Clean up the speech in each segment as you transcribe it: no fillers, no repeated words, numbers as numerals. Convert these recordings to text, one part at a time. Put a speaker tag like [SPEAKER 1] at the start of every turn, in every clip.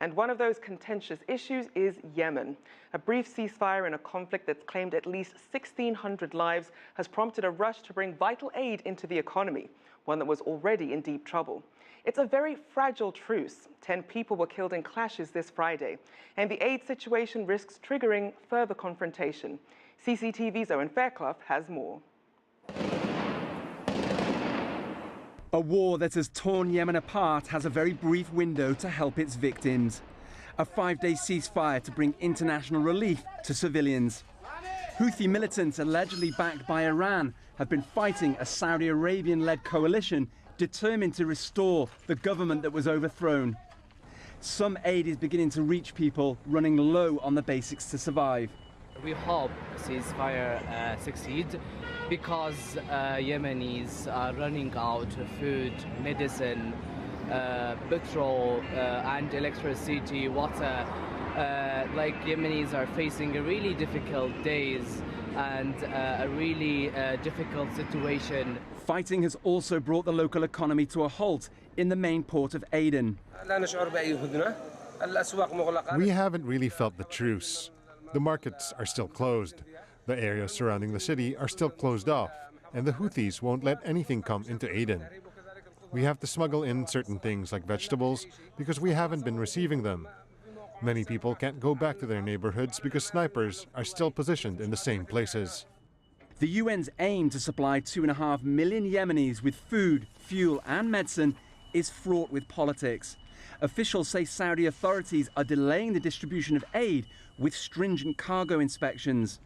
[SPEAKER 1] And one of those contentious issues is Yemen. A brief ceasefire in a conflict that's claimed at least 1,600 lives has prompted a rush to bring vital aid into the economy, one that was already in deep trouble. It's a very fragile truce. 10 people were killed in clashes this Friday, and the aid situation risks triggering further confrontation. CCTV's Owen Fairclough has more.
[SPEAKER 2] A war that has torn Yemen apart has a very brief window to help its victims. A 5-day ceasefire to bring international relief to civilians. Houthi militants, allegedly backed by Iran, have been fighting a Saudi Arabian-led coalition determined to restore the government that was overthrown. Some aid is beginning to reach people running low on the basics to survive.
[SPEAKER 3] We hope ceasefire succeeds because Yemenis are running out of food, medicine, petrol and electricity, water. Like Yemenis are facing a really difficult days and a really difficult situation.
[SPEAKER 2] Fighting has also brought the local economy to a halt in the main port of Aden.
[SPEAKER 4] We haven't really felt the truce. The markets are still closed. The areas surrounding the city are still closed off, and the Houthis won't let anything come into Aden. We have to smuggle in certain things like vegetables because we haven't been receiving them. Many people can't go back to their neighborhoods because snipers are still positioned in the same places.
[SPEAKER 2] The UN's aim to supply 2.5 million Yemenis with food, fuel and medicine is fraught with politics. Officials say Saudi authorities are delaying the distribution of aid with stringent cargo inspections.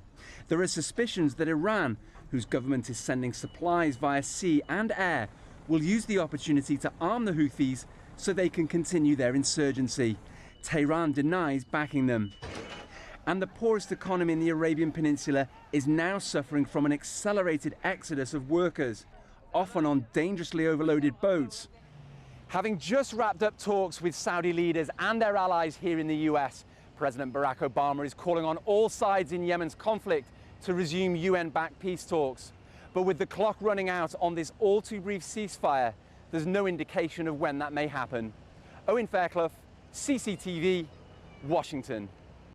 [SPEAKER 2] There are suspicions that Iran, whose government is sending supplies via sea and air, will use the opportunity to arm the Houthis so they can continue their insurgency. Tehran denies backing them. And the poorest economy in the Arabian Peninsula is now suffering from an accelerated exodus of workers, often on dangerously overloaded boats. Having just wrapped up talks with Saudi leaders and their allies here in the US, President Barack Obama is calling on all sides in Yemen's conflict to resume UN-backed peace talks. But with the clock running out on this all-too-brief ceasefire, there's no indication of when that may happen. Owen Fairclough, CCTV, Washington.